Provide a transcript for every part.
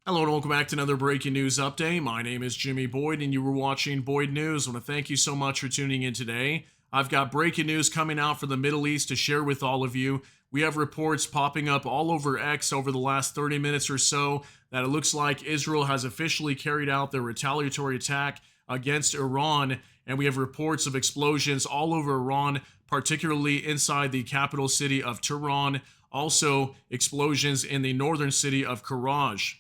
Hello and welcome back to another breaking news update. My name is Jimmy Boyd and you were watching Boyd News. I want to thank you so much for tuning in today. I've got breaking news coming out from the Middle East to share with all of you. We have reports popping up all over X over the last 30 minutes or so that it looks like Israel has officially carried out their retaliatory attack against Iran, and we have reports of explosions all over Iran, particularly inside the capital city of Tehran, also explosions in the northern city of Karaj.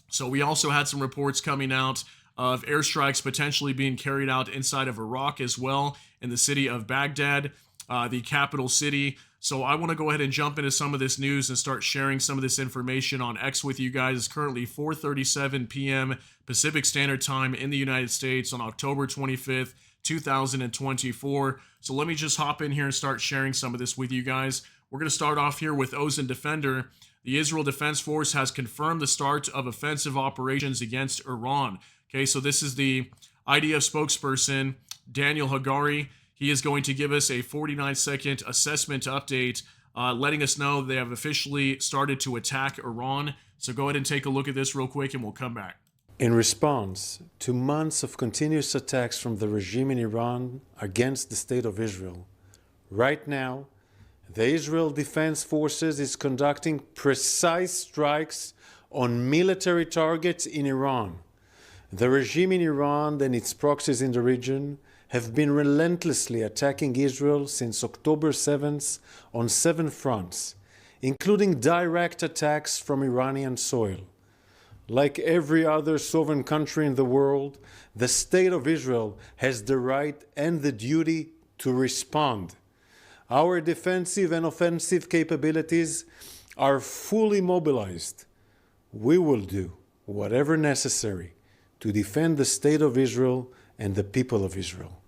So we also had some reports coming out of airstrikes potentially being carried out inside of Iraq as well, in the city of Baghdad, the capital city. So I want to go ahead and jump into some of this news and start sharing some of this information on X with you guys. It's currently 4:37 p.m. Pacific Standard Time in the United States on October 25th, 2024. So let me just hop in here and start sharing some of this with you guys. We're going to start off here with Ozen Defender. The Israel Defense Force has confirmed the start of offensive operations against Iran. Okay, so this is the IDF spokesperson, Daniel Hagari. He is going to give us a 49-second assessment update, letting us know they have officially started to attack Iran. So go ahead and take a look at this real quick and we'll come back. In response to months of continuous attacks from the regime in Iran against the State of Israel, right now, the Israel Defense Forces is conducting precise strikes on military targets in Iran. The regime in Iran and its proxies in the region have been relentlessly attacking Israel since October 7th on 7 fronts, including direct attacks from Iranian soil. Like every other sovereign country in the world, the State of Israel has the right and the duty to respond. Our defensive and offensive capabilities are fully mobilized. We will do whatever necessary to defend the State of Israel and the people of Israel.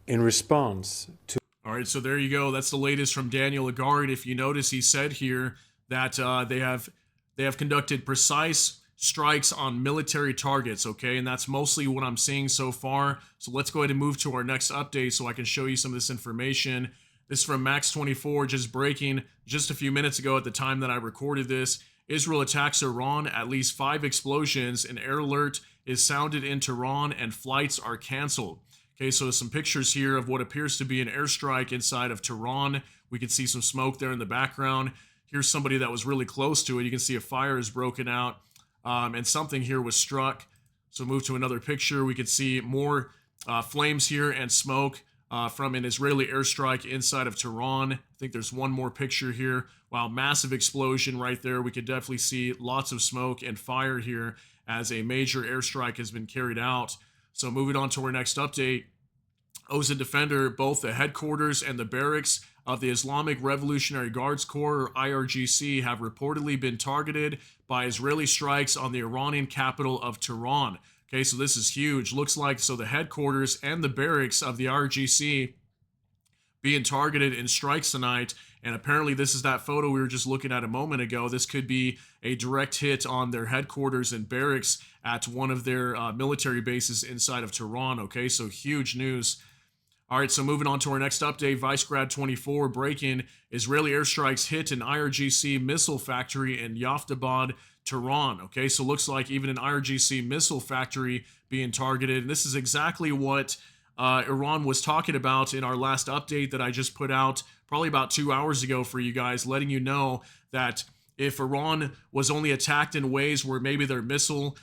In response to... All right, so there you go. That's the latest from Daniel Hagari. If you notice, he said here that they have conducted precise strikes on military targets, okay? And that's mostly what I'm seeing so far. So let's go ahead and move to our next update so I can show you some of this information. This is from Max24, just breaking just a few minutes ago at the time that I recorded this. Israel attacks Iran, at least 5 explosions. An air alert is sounded in Tehran and flights are canceled. Okay, so some pictures here of what appears to be an airstrike inside of Tehran. We can see some smoke there in the background. Here's somebody that was really close to it. You can see a fire is broken out and something here was struck. So move to another picture. We can see more flames here and smoke from an Israeli airstrike inside of Tehran. I think there's one more picture here. Wow, massive explosion right there. We could definitely see lots of smoke and fire here as a major airstrike has been carried out. So moving on to our next update, Ozen Defender, both the headquarters and the barracks of the Islamic Revolutionary Guards Corps, or IRGC, have reportedly been targeted by Israeli strikes on the Iranian capital of Tehran. Okay, so this is huge. Looks like so the headquarters and the barracks of the IRGC being targeted in strikes tonight. And apparently this is that photo we were just looking at a moment ago. This could be a direct hit on their headquarters and barracks at one of their military bases inside of Tehran. Okay, so huge news. All right, so moving on to our next update, Vicegrad24 breaking: Israeli airstrikes hit an IRGC missile factory in Yaftabad, Tehran. Okay, so looks like even an IRGC missile factory being targeted. And this is exactly what Iran was talking about in our last update that I just put out probably about 2 hours ago for you guys, letting you know that if Iran was only attacked in ways where maybe their missile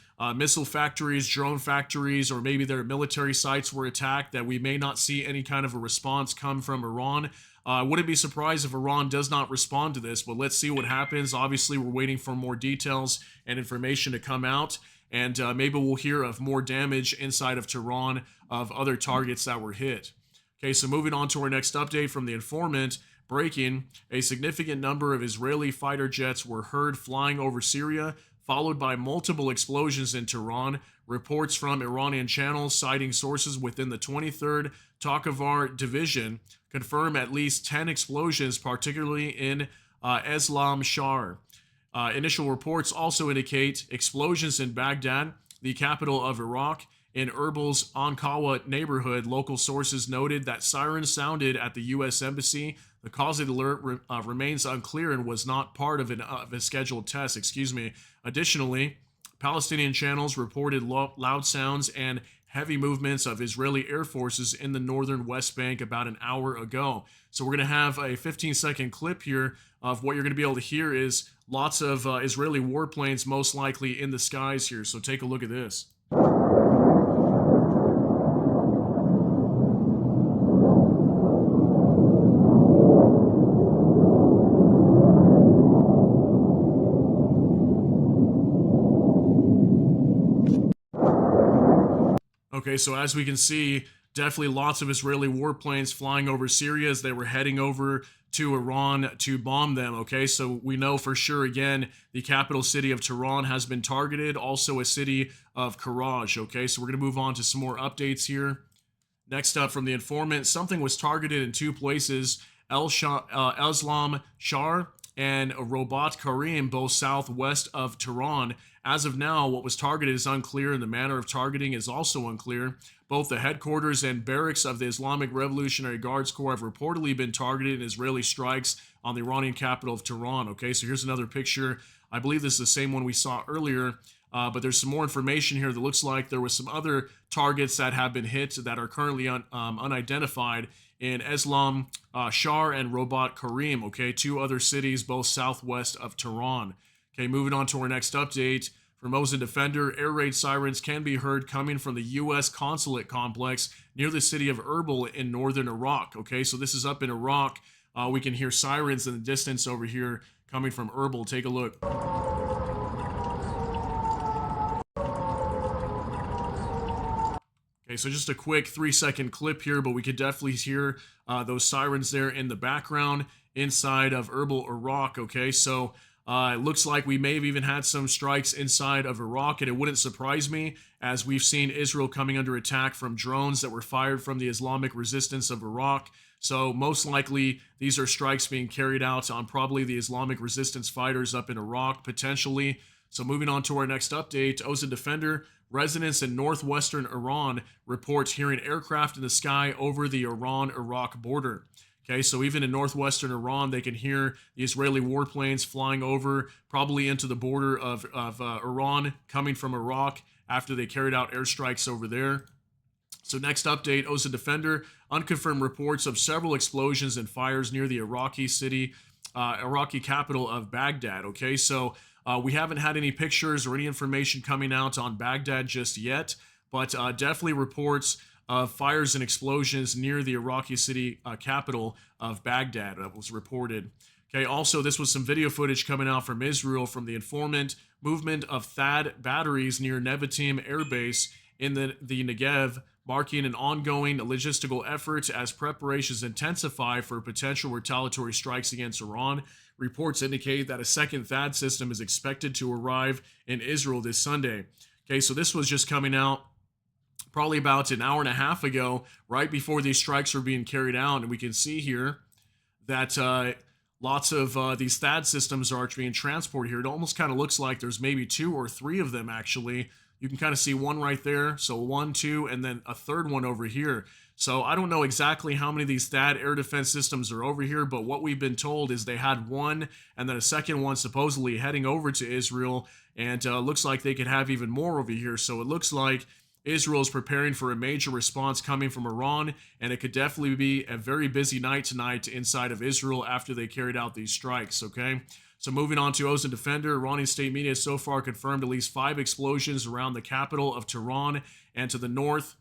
factories, drone factories, or maybe their military sites were attacked, that we may not see any kind of a response come from Iran. I wouldn't be surprised if Iran does not respond to this, but let's see what happens. Obviously, we're waiting for more details and information to come out, and maybe we'll hear of more damage inside of Tehran of other targets that were hit. Okay, so moving on to our next update from the informant, breaking: a significant number of Israeli fighter jets were heard flying over Syria, followed by multiple explosions in Tehran. Reports from Iranian channels citing sources within the 23rd Takavar Division confirm at least 10 explosions, particularly in Eslam Shar. Initial reports also indicate explosions in Baghdad, the capital of Iraq. In Erbil's Ankawa neighborhood, local sources noted that sirens sounded at the U.S. Embassy. The cause of the alert remains unclear and was not part of a scheduled test. Additionally, Palestinian channels reported loud sounds and heavy movements of Israeli air forces in the northern West Bank about an hour ago. So we're going to have a 15-second clip here of what you're going to be able to hear is lots of Israeli warplanes most likely in the skies here. So take a look at this. Okay, so as we can see, definitely lots of Israeli warplanes flying over Syria as they were heading over to Iran to bomb them. Okay, so we know for sure, again, the capital city of Tehran has been targeted, also a city of Karaj. Okay, so we're going to move on to some more updates here. Next up from the informant, something was targeted in two places, Islam Shar and Robat Karim, both southwest of Tehran. As of now, what was targeted is unclear, and the manner of targeting is also unclear. Both the headquarters and barracks of the Islamic Revolutionary Guards Corps have reportedly been targeted in Israeli strikes on the Iranian capital of Tehran. Okay, so here's another picture. I believe this is the same one we saw earlier, but there's some more information here that looks like there was some other targets that have been hit that are currently unidentified in Islam Shar and Robat Karim. Okay, two other cities, both southwest of Tehran. Okay, moving on to our next update. From Mosin Defender, air raid sirens can be heard coming from the U.S. consulate complex near the city of Erbil in northern Iraq. Okay, so this is up in Iraq. We can hear sirens in the distance over here coming from Erbil. Take a look. Okay, so just a quick 3-second clip here, but we could definitely hear those sirens there in the background inside of Erbil, Iraq. Okay, so it looks like we may have even had some strikes inside of Iraq, and it wouldn't surprise me as we've seen Israel coming under attack from drones that were fired from the Islamic resistance of Iraq. So most likely these are strikes being carried out on probably the Islamic resistance fighters up in Iraq, potentially. So moving on to our next update, Mosin Defender, residents in northwestern Iran report hearing aircraft in the sky over the Iran-Iraq border. Okay, so even in northwestern Iran, they can hear the Israeli warplanes flying over, probably into the border of Iran, coming from Iraq after they carried out airstrikes over there. So next update, Mosin Defender, unconfirmed reports of several explosions and fires near the Iraqi capital of Baghdad. Okay, so we haven't had any pictures or any information coming out on Baghdad just yet, but definitely reports of fires and explosions near the Iraqi city capital of Baghdad that was reported. Okay, also this was some video footage coming out from Israel from the informant, movement of THAAD batteries near Nevatim Air Base in the Negev, marking an ongoing logistical effort as preparations intensify for potential retaliatory strikes against Iran. Reports indicate that a second THAAD system is expected to arrive in Israel this Sunday. Okay, so this was just coming out probably about an hour and a half ago, right before these strikes were being carried out. And we can see here that lots of these THAAD systems are being transported here. It almost kind of looks like there's maybe 2 or 3 of them, actually. You can kind of see one right there. So 1, 2, and then a third one over here. So I don't know exactly how many of these THAAD air defense systems are over here, but what we've been told is they had one and then a second one supposedly heading over to Israel. And looks like they could have even more over here. So it looks like Israel is preparing for a major response coming from Iran, and it could definitely be a very busy night tonight inside of Israel after they carried out these strikes, okay? So moving on to Mosin Defender, Iranian state media has so far confirmed at least 5 explosions around the capital of Tehran and to the north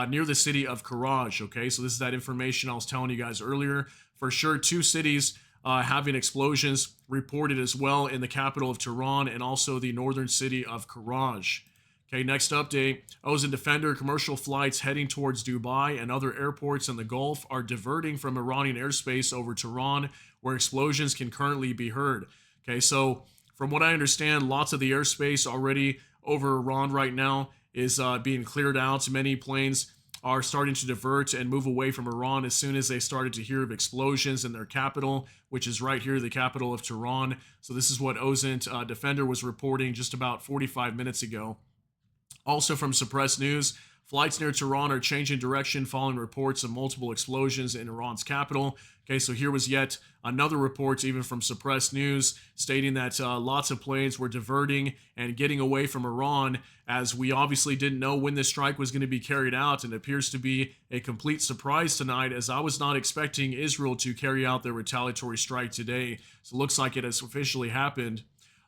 near the city of Karaj, okay? So this is that information I was telling you guys earlier. For sure, 2 cities having explosions reported as well in the capital of Tehran and also the northern city of Karaj. Okay, next update, Mosin Defender, commercial flights heading towards Dubai and other airports in the Gulf are diverting from Iranian airspace over Tehran, where explosions can currently be heard. Okay, so from what I understand, lots of the airspace already over Iran right now is being cleared out. Many planes are starting to divert and move away from Iran as soon as they started to hear of explosions in their capital, which is right here, the capital of Tehran. So this is what Mosin Defender was reporting just about 45 minutes ago. Also from suppressed news, Flights near Tehran are changing direction following reports of multiple explosions in Iran's capital. Okay, so here was yet another report, even from suppressed news, stating that lots of planes were diverting and getting away from Iran, as we obviously didn't know when this strike was going to be carried out, and it appears to be a complete surprise tonight, as I was not expecting Israel to carry out their retaliatory strike today. So it looks like it has officially happened.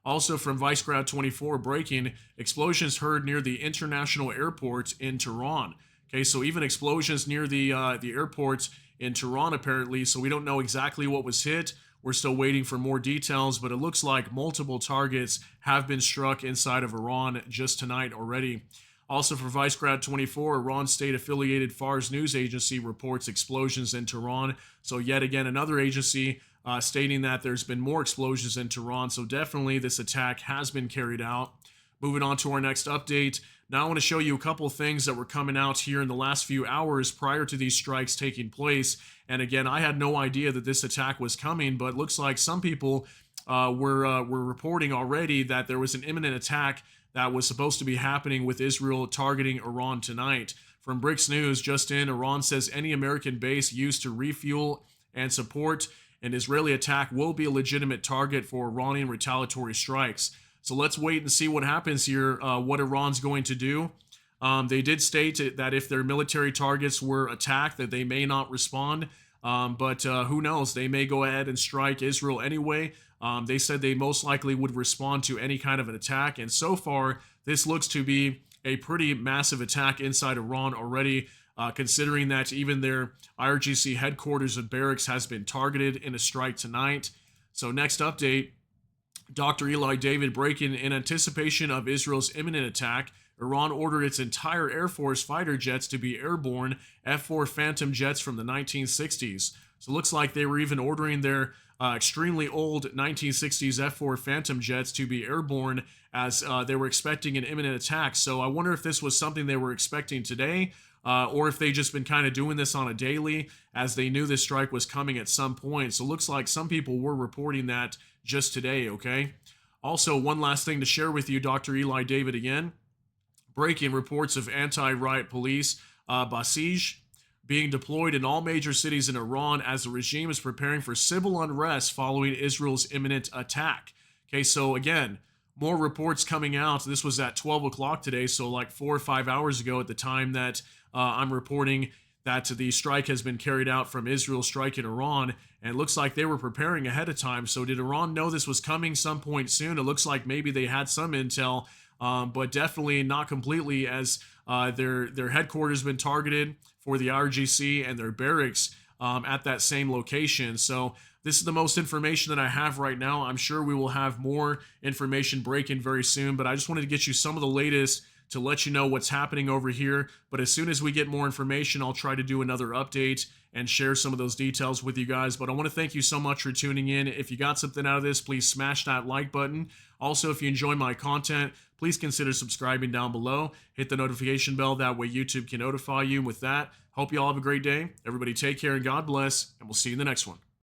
Also from Vicegrad 24, breaking, explosions heard near the international airport in Tehran. Okay, so even explosions near the airport in Tehran apparently, so we don't know exactly what was hit. We're still waiting for more details, but it looks like multiple targets have been struck inside of Iran just tonight already. Also for Vicegrad 24, Iran state-affiliated Fars news agency reports explosions in Tehran. So yet again, another agency stating that there's been more explosions in Tehran. So definitely this attack has been carried out. Moving on to our next update. Now I want to show you a couple of things that were coming out here in the last few hours prior to these strikes taking place. And again, I had no idea that this attack was coming, but it looks like some people were reporting already that there was an imminent attack that was supposed to be happening with Israel targeting Iran tonight. From Bricks News, just in, Iran says any American base used to refuel and support an Israeli attack will be a legitimate target for Iranian retaliatory strikes. So let's wait and see what happens here, what Iran's going to do. They did state that if their military targets were attacked, that they may not respond. But who knows? They may go ahead and strike Israel anyway. They said they most likely would respond to any kind of an attack. And so far, this looks to be a pretty massive attack inside Iran already, considering that even their IRGC headquarters and barracks has been targeted in a strike tonight. So next update, Dr. Eli David breaking in anticipation of Israel's imminent attack. Iran ordered its entire Air Force fighter jets to be airborne F-4 Phantom jets from the 1960s. So it looks like they were even ordering their extremely old 1960s F-4 Phantom jets to be airborne, as they were expecting an imminent attack. So I wonder if this was something they were expecting today, or if they just been kind of doing this on a daily, as they knew this strike was coming at some point. So it looks like some people were reporting that just today, okay? Also, one last thing to share with you, Dr. Eli David again. Breaking reports of anti-riot police, Basij, being deployed in all major cities in Iran as the regime is preparing for civil unrest following Israel's imminent attack. Okay, so again, more reports coming out. This was at 12 o'clock today, so like 4 or 5 hours ago at the time that I'm reporting that the strike has been carried out from Israel striking Iran, and it looks like they were preparing ahead of time. So did Iran know this was coming some point soon? It looks like maybe they had some intel, but definitely not completely, as their headquarters been targeted for the IRGC and their barracks at that same location. So this is the most information that I have right now. I'm sure we will have more information breaking very soon, but I just wanted to get you some of the latest to let you know what's happening over here. But as soon as we get more information, I'll try to do another update and share some of those details with you guys. But I want to thank you so much for tuning in. If you got something out of this, please smash that like button. Also, if you enjoy my content, please consider subscribing down below. Hit the notification bell. That way YouTube can notify you. With that, hope you all have a great day. Everybody take care and God bless, and we'll see you in the next one.